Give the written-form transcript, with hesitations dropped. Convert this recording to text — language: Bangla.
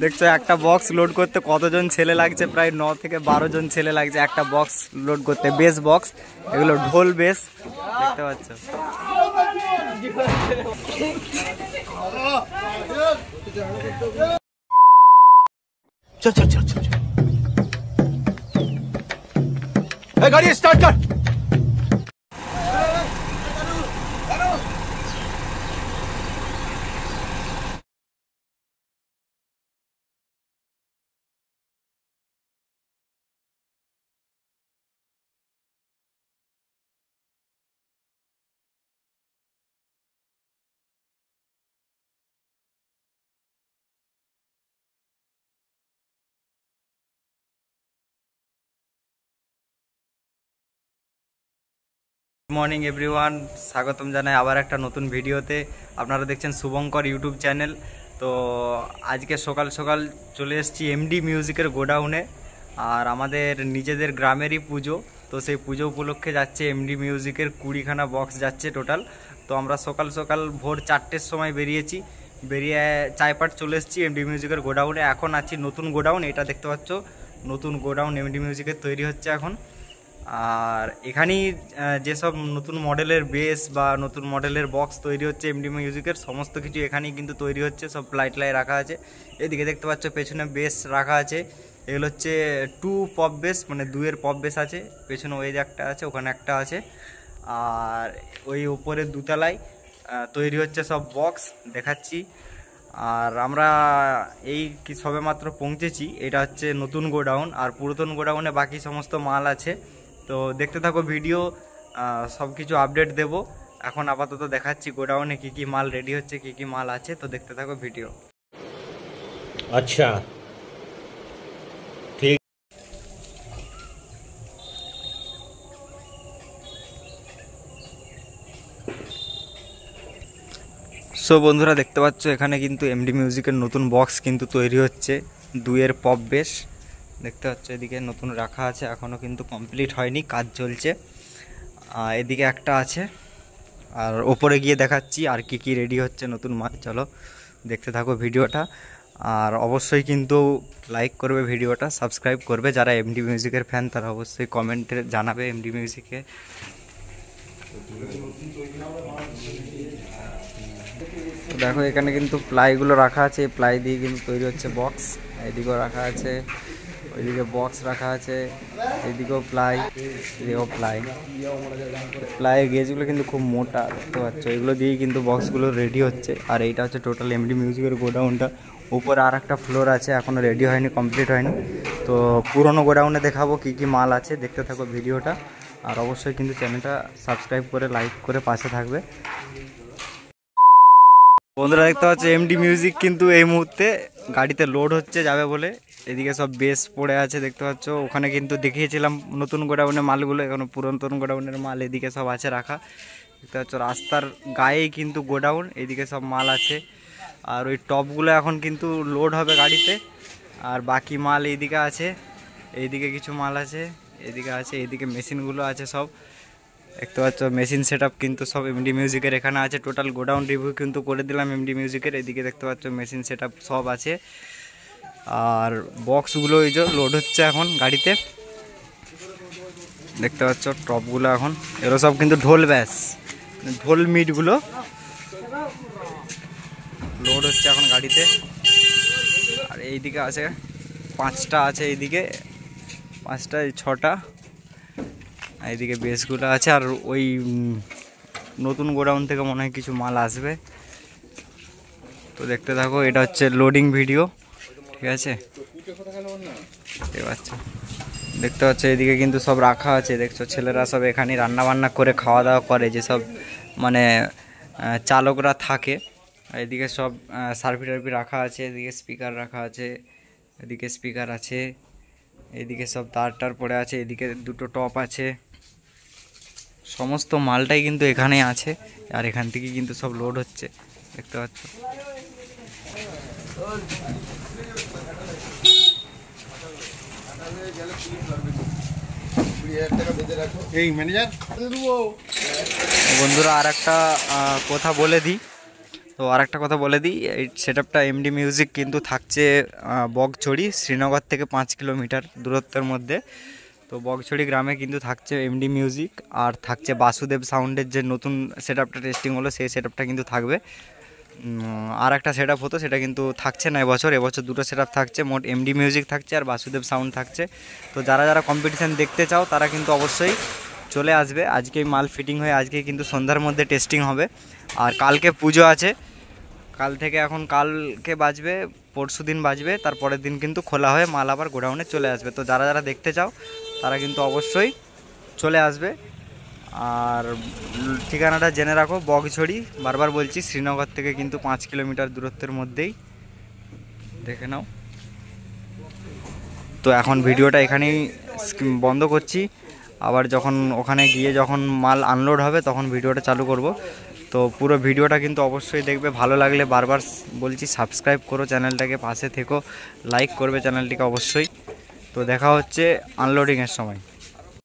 দেখছো একটা বক্স লোড করতে কতজন ছেলে লাগছে, প্রায় 9 থেকে 12 জন ছেলে লাগছে একটা বক্স লোড করতে। বেস বক্স, এগুলো ঢোল বেস দেখতে পাচ্ছ। চল চল চল চল, গাড়ি স্টার্ট কর। গুড মর্নিং এভরিওয়ান, স্বাগতম জানাই আবার একটা নতুন ভিডিওতে। আপনারা দেখছেন শুভঙ্কর ইউটিউব চ্যানেল। তো আজকে সকাল সকাল চলে এসেছি এমডি মিউজিকের গোডাউনে, আর আমাদের নিজেদের গ্রামেরই পুজো। তো সেই পুজো উপলক্ষে যাচ্ছে এমডি মিউজিকের 20খানা বক্স যাচ্ছে টোটাল। তো আমরা সকাল সকাল ভোর 4টের সময় বেরিয়েছি, বেরিয়ে চাইপাট চলে এসেছি এমডি মিউজিকের গোডাউনে। এখন আছি নতুন গোডাউন, এটা দেখতে পাচ্ছ নতুন গোডাউন এমডি মিউজিকের তৈরি হচ্ছে এখন। আর এখানেই যেসব নতুন মডেলের বেস বা নতুন মডেলের বক্স তৈরি হচ্ছে এমডি মিউজিকের, সমস্ত কিছু এখানেই কিন্তু তৈরি হচ্ছে। সব প্লাই রাখা আছে, এদিকে দেখতে পাচ্ছ পেছনে বেস রাখা আছে। এগুলো হচ্ছে 2 পপ বেস, মানে 2-এর পপ বেস আছে। পেছনে ওই যে একটা আছে, ওখানে একটা আছে। আর ওই উপরে 2তলায় তৈরি হচ্ছে সব বক্স দেখাচ্ছি। আর আমরা এই কি সবে মাত্র পৌঁছেছি, এটা হচ্ছে নতুন গোডাউন। আর পুরাতন গোডাউনে বাকি সমস্ত মাল আছে। তো দেখতে থাকো ভিডিও, সব কিছু আপডেট দেব। এখন আপাতত দেখাচ্ছি গোডাউনে কি কি মাল রেডি হচ্ছে, কি কি মাল আছে। তো দেখতে থাকো ভিডিও। আচ্ছা ঠিক। সো বন্ধুরা দেখতে পাচ্ছ এখানে কিন্তু এমডি মিউজিকের নতুন বক্স কিন্তু তৈরি হচ্ছে, 2-এর পপ বেস দেখতে পাচ্ছ। এদিকে নতুন রাখা আছে, এখনও কিন্তু কমপ্লিট হয়নি, কাজ চলছে। এদিকে একটা আছে, আর ওপরে গিয়ে দেখাচ্ছি আর কি কি রেডি হচ্ছে নতুন মাল। চলো দেখতে থাকো ভিডিওটা। আর অবশ্যই কিন্তু লাইক করবে ভিডিওটা, সাবস্ক্রাইব করবে। যারা এমডি মিউজিকের ফ্যান তারা অবশ্যই কমেন্টে জানাবে এমডি মিউজিকে। দেখো এখানে কিন্তু প্লাইগুলো রাখা আছে, এই প্লাই দিয়ে কিন্তু তৈরি হচ্ছে বক্স। এদিকেও রাখা আছে, ওইদিকে বক্স রাখা আছে, এদিকেও প্লাই, এদিকেও প্লাই। প্লাইয়ের গেজগুলো কিন্তু খুব মোটা দেখতে পাচ্ছ, এগুলো দিয়েই কিন্তু বক্সগুলো রেডি হচ্ছে। আর এইটা হচ্ছে টোটাল এমডি মিউজিকের গোডাউনটা। উপরে আর একটা ফ্লোর আছে, এখনও রেডি হয়নি, কমপ্লিট হয়নি। তো পুরোনো গোডাউনে দেখাবো কি কি মাল আছে, দেখতে থাকো ভিডিওটা। আর অবশ্যই কিন্তু চ্যানেলটা সাবস্ক্রাইব করে লাইক করে পাশে থাকবে। বন্ধুরা দেখতে পাচ্ছ এমডি মিউজিক কিন্তু এই মুহূর্তে গাড়িতে লোড হচ্ছে যাবে বলে। এদিকে সব বেস পড়ে আছে দেখতে পাচ্ছ। ওখানে কিন্তু দেখিয়েছিলাম নতুন গোডাউনের মালগুলো, এখন পুরাতন গোডাউনের মাল এদিকে সব আছে রাখা দেখতে পাচ্ছ। রাস্তার গায়েই কিন্তু গোডাউন, এদিকে সব মাল আছে। আর ওই টপগুলো এখন কিন্তু লোড হবে গাড়িতে। আর বাকি মাল এইদিকে আছে, এইদিকে কিছু মাল আছে, এদিকে আছে, এইদিকে মেশিনগুলো আছে সব দেখতে পাচ্ছ। মেশিন সেটআপ কিন্তু সব এমডি মিউজিকের এখানে আছে। টোটাল গোডাউন রিভিউ কিন্তু করে দিলাম এমডি মিউজিকের। এদিকে দেখতে পাচ্ছ মেশিন সেটআপ সব আছে। আর বক্সগুলো এই যে লোড হচ্ছে এখন গাড়িতে দেখতে পাচ্ছ। টপগুলো এখন এগুলো সব কিন্তু ঢোল ব্যাস, ঢোল মিটগুলো লোড হচ্ছে এখন গাড়িতে। আর এইদিকে আছে 5টা আছে, এইদিকে 5টা 6টা, এইদিকে বেসগুলো আছে। আর ওই নতুন গোডাউন থেকে মনে হয় কিছু মাল আসবে, তো দেখতে থাকো। এটা হচ্ছে লোডিং ভিডিও, ঠিক আছে। দেখতে পাচ্ছ এদিকে কিন্তু সব রাখা আছে, দেখছো ছেলেরা সব এখানে রান্না বান্না করে খাওয়া দাওয়া করে, যেসব মানে চালকরা থাকে। এদিকে সব সার্ভি টার্ভি রাখা আছে, এদিকে স্পিকার রাখা আছে, এদিকে স্পিকার আছে, এদিকে সব তার পড়ে আছে, এদিকে 2টো টপ আছে। সমস্ত মালটাই কিন্তু এখানে আছে। আর এখান থেকে কিন্তু সব লোড হচ্ছে দেখতে পাচ্ছ। এই ম্যানেজার বন্ধুরা আর একটা কথা বলে দিই, এই সেটআপটা এমডি মিউজিক কিন্তু থাকছে বগছড়ি, শ্রীনগর থেকে 5 কিলোমিটার দূরত্বের মধ্যে। তো বগছড়ি গ্রামে কিন্তু থাকছে এমডি মিউজিক, আর থাকছে বাসুদেব সাউন্ডের যে নতুন সেটআপটা টেস্টিং হলো সেই সেটআপটা কিন্তু থাকবে। আর একটা সেটআপ হতো, সেটা কিন্তু থাকছে না এবছর দুটো সেটআপ থাকছে, মোট এমডি মিউজিক থাকছে আর বাসুদেব সাউন্ড থাকছে। তো যারা যারা কম্পিটিশান দেখতে চাও তারা কিন্তু অবশ্যই চলে আসবে। আজকেই মাল ফিটিং হয়ে আজকে কিন্তু সন্ধ্যার মধ্যে টেস্টিং হবে, আর কালকে পুজো আছে। কাল থেকে এখন কালকে বাজবে, পরশু দিন বাজবে, তারপরের দিন কিন্তু খোলা হয়ে মাল আবার গোডাউনে চলে আসবে। তো যারা যারা দেখতে চাও তারা কিন্তু অবশ্যই চলে আসবে। আর ঠিকানাটা জেনে রাখো, বগছড়ি, বারবার বলছি শ্রীনগর থেকে কিন্তু 5 কিলোমিটার দূরত্বের মধ্যেই, দেখে নাও। তো এখন ভিডিওটা এখানেই বন্ধ করছি, আবার যখন ওখানে গিয়ে যখন মাল আনলোড হবে তখন ভিডিওটা চালু করব। তো পুরো ভিডিওটা কিন্তু অবশ্যই দেখবে, ভালো লাগলে বারবার বলছি সাবস্ক্রাইব করো চ্যানেলটাকে, পাশে থেকো, লাইক করবে চ্যানেলটিকে অবশ্যই। তো দেখা হচ্ছে আনলোডিংয়ের সময়।